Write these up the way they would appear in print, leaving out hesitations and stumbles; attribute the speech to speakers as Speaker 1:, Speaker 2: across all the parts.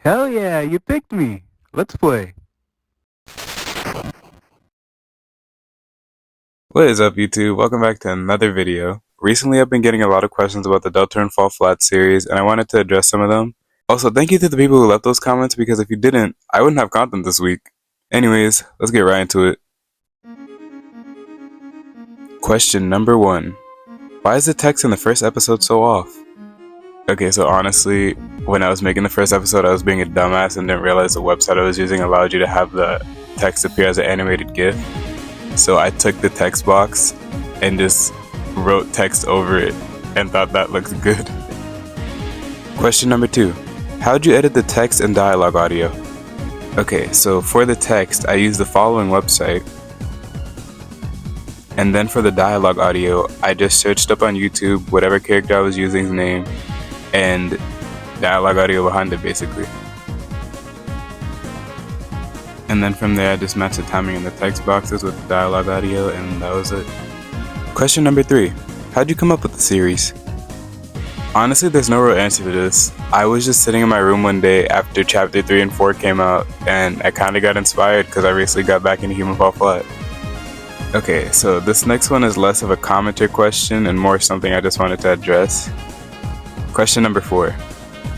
Speaker 1: Hell yeah, you picked me. Let's play.
Speaker 2: What is up, YouTube? Welcome back to another video. Recently, I've been getting a lot of questions about the Deltarune Fall Flat series, and I wanted to address some of them. Also, thank you to the people who left those comments, because if you didn't, I wouldn't have content this week. Anyways, let's get right into it. Question number 1. Why is the text in the first episode so off? Okay, so honestly, when I was making the first episode, I was being a dumbass and didn't realize the website I was using allowed you to have the text appear as an animated GIF. So I took the text box and just wrote text over it and thought that looked good. Question number 2. How'd you edit the text and dialogue audio? Okay, so for the text, I used the following website. And then for the dialogue audio, I just searched up on YouTube whatever character I was using's name and dialogue audio behind it, basically. And then from there, I just matched the timing in the text boxes with the dialogue audio, and that was it. Question number 3. How'd you come up with the series? Honestly, there's no real answer to this. I was just sitting in my room one day after chapter 3 and 4 came out, and I kinda got inspired because I recently got back into Human Fall Flat. Okay, so this next one is less of a commenter question and more something I just wanted to address. Question number 4.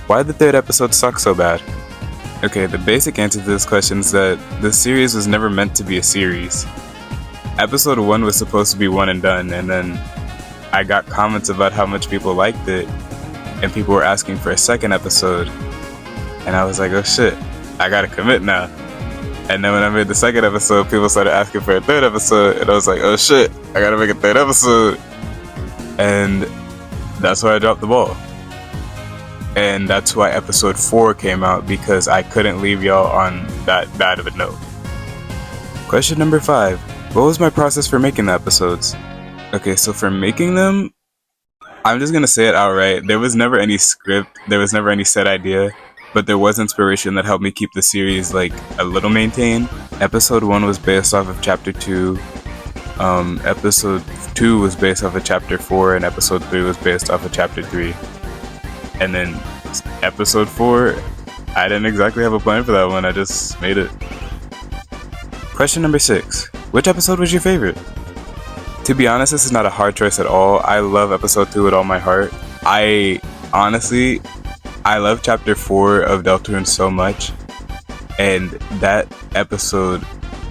Speaker 2: Why did the 3rd episode suck so bad? Okay, the basic answer to this question is that the series was never meant to be a series. Episode 1 was supposed to be one and done, and then I got comments about how much people liked it, and people were asking for a second episode. And I was like, oh shit, I gotta commit now. And then when I made the second episode, people started asking for a 3rd episode, and I was like, oh shit, I gotta make a 3rd episode. And that's why I dropped the ball. And that's why episode 4 came out, because I couldn't leave y'all on that bad of a note. Question number 5. What was my process for making the episodes? Okay, so for making them, I'm just gonna say it outright. There was never any script, there was never any set idea, but there was inspiration that helped me keep the series like a little maintained. Episode 1 was based off of chapter 2. Episode 2 was based off of chapter 4, and episode 3 was based off of chapter 3. And then episode 4, I didn't exactly have a plan for that one, I just made it. Question number 6. Which episode was your favorite? To be honest, this is not a hard choice at all. I love episode 2 with all my heart. I love chapter 4 of Deltarune so much. And that episode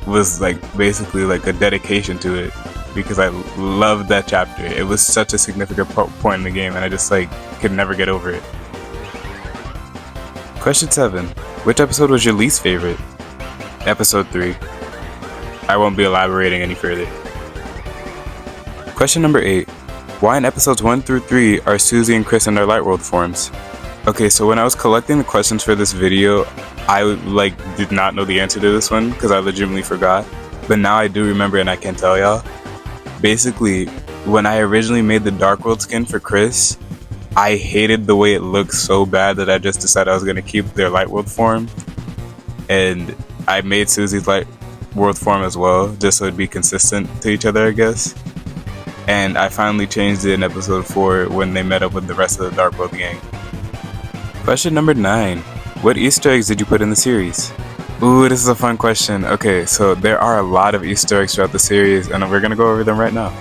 Speaker 2: was like basically like a dedication to it, because I loved that chapter. It was such a significant point in the game, and I just like could never get over it. Question 7. Which episode was your least favorite? Episode 3. I won't be elaborating any further. Question number 8. Why in episodes 1 through 3 are Susie and Kris in their Lightworld forms? Okay, so when I was collecting the questions for this video, I did not know the answer to this one because I legitimately forgot. But now I do remember, and I can tell y'all. Basically, when I originally made the Dark World skin for Kris, I hated the way it looked so bad that I just decided I was going to keep their Light World form. And I made Susie's Light World form as well, just so it'd be consistent to each other, I guess. And I finally changed it in episode 4 when they met up with the rest of the Dark World gang. Question number 9. What Easter eggs did you put in the series? Ooh, this is a fun question. Okay, so there are a lot of Easter eggs throughout the series, and we're gonna go over them right now.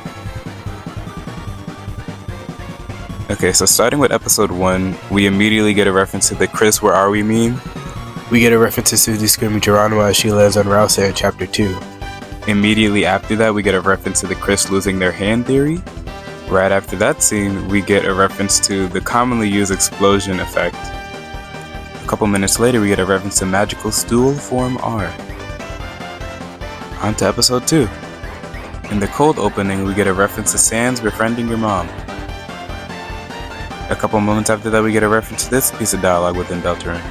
Speaker 2: Okay, so starting with episode 1, we immediately get a reference to the Kris "Where Are We" meme.
Speaker 3: We get a reference to Susie screaming Geronimo as she lands on Rouse in chapter 2.
Speaker 2: Immediately after that, we get a reference to the Kris losing their hand theory. Right after that scene, we get a reference to the commonly used explosion effect. A couple minutes later, we get a reference to magical stool form R. On to episode 2. In the cold opening, we get a reference to Sans befriending your mom. A couple moments after that, we get a reference to this piece of dialogue within Deltarune.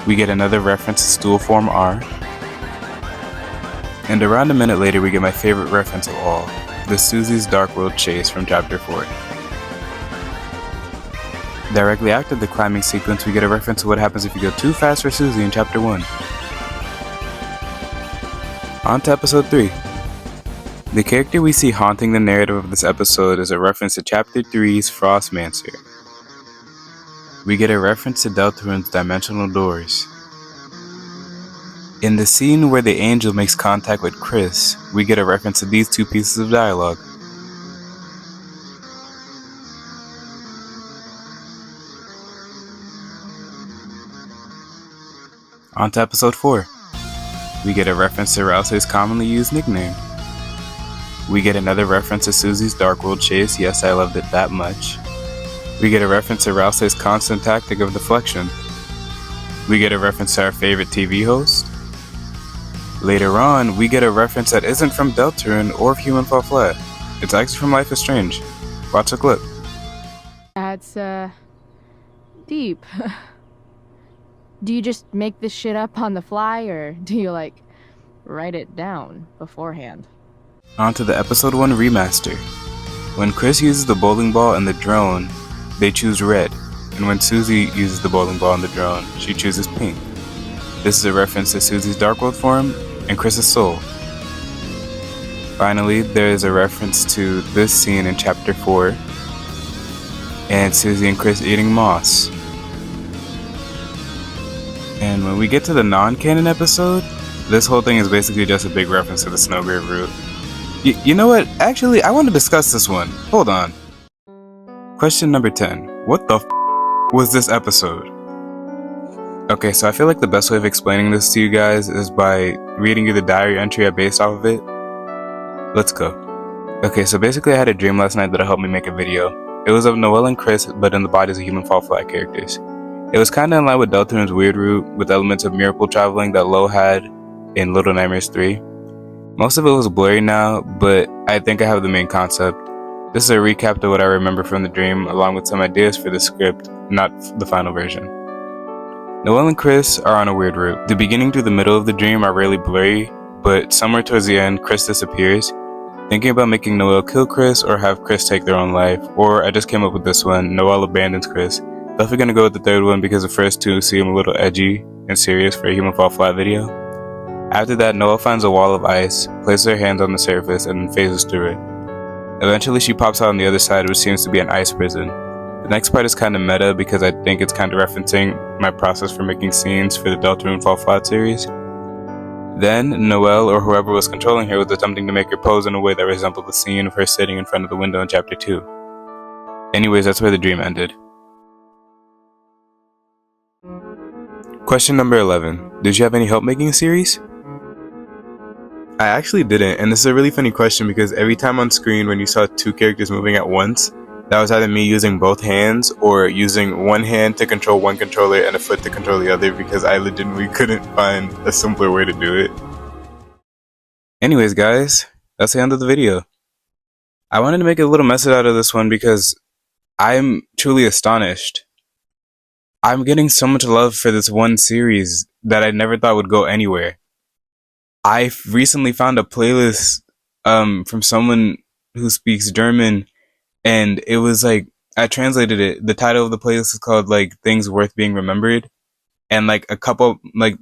Speaker 2: We get another reference to stool form R. And around a minute later, we get my favorite reference of all, the Susie's Dark World chase from chapter 4. Directly after the climbing sequence, we get a reference to what happens if you go too fast for Susie in chapter 1. On to episode 3. The character we see haunting the narrative of this episode is a reference to chapter 3's Frostmancer. we get a reference to Deltarune's dimensional doors. In the scene where the angel makes contact with Kris, we get a reference to these two pieces of dialogue. On to episode 4. We get a reference to Rousey's commonly used nickname. We get another reference to Susie's Dark World chase, yes, I loved it that much. We get a reference to Rousey's constant tactic of deflection. We get a reference to our favorite TV host. Later on, we get a reference that isn't from Deltarune or Human Fall Flat. It's actually from Life is Strange. Watch the clip.
Speaker 4: That's, deep. Do you just make this shit up on the fly, or do you, write it down beforehand?
Speaker 2: On to the episode 1 remaster. When Kris uses the bowling ball and the drone, they choose red, and when Susie uses the bowling ball and the drone, she chooses pink. This is a reference to Susie's Dark World form and Kris's soul. Finally, there is a reference to this scene in chapter 4, and Susie and Kris eating moss. And when we get to the non-canon episode, this whole thing is basically just a big reference to the Snowgrave route. You know what? Actually, I want to discuss this one. Hold on. Question number 10. What the was this episode? Okay, so I feel like the best way of explaining this to you guys is by reading you the diary entry I based off of it. Let's go. Okay, so basically I had a dream last night that helped me make a video. It was of Noelle and Kris, but in the bodies of Human Fall Flat characters. It was kinda in line with Deltarune's weird route, with elements of miracle traveling that Lo had in Little Nightmares 3. Most of it was blurry now, but I think I have the main concept. This is a recap of what I remember from the dream, along with some ideas for the script, not the final version. Noelle and Kris are on a weird route. The beginning to the middle of the dream are really blurry, but somewhere towards the end, Kris disappears. Thinking about making Noelle kill Kris or have Kris take their own life, or I just came up with this one, Noelle abandons Kris. Definitely gonna go with the third one because the first two seem a little edgy and serious for a Human Fall Flat video. After that, Noelle finds a wall of ice, places her hands on the surface, and then phases through it. Eventually she pops out on the other side, which seems to be an ice prison. The next part is kinda meta because I think it's kinda referencing my process for making scenes for the Deltarune Fall Flat series. Then, Noelle or whoever was controlling her was attempting to make her pose in a way that resembled the scene of her sitting in front of the window in chapter 2. Anyways, that's where the dream ended. Question number 11. Did you have any help making a series? I actually didn't, and this is a really funny question because every time on screen when you saw two characters moving at once, that was either me using both hands or using one hand to control one controller and a foot to control the other because I legitimately couldn't find a simpler way to do it. Anyways guys, that's the end of the video. I wanted to make a little message out of this one because I'm truly astonished. I'm getting so much love for this one series that I never thought would go anywhere. I recently found a playlist from someone who speaks German, and it was like, I translated it. The title of the playlist is called Things Worth Being Remembered, and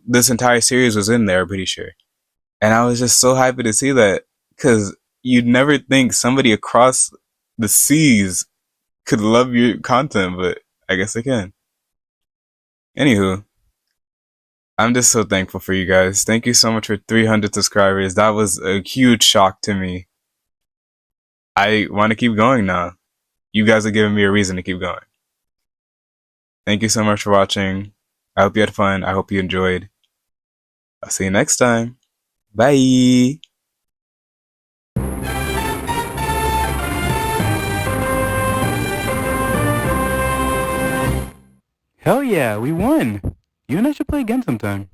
Speaker 2: this entire series was in there, I'm pretty sure. And I was just so happy to see that, because you'd never think somebody across the seas could love your content, but I guess they can. Anywho, I'm just so thankful for you guys. Thank you so much for 300 subscribers. That was a huge shock to me. I want to keep going now. You guys are giving me a reason to keep going. Thank you so much for watching. I hope you had fun. I hope you enjoyed. I'll see you next time. Bye!
Speaker 1: Hell yeah, we won! You and I should play again sometime.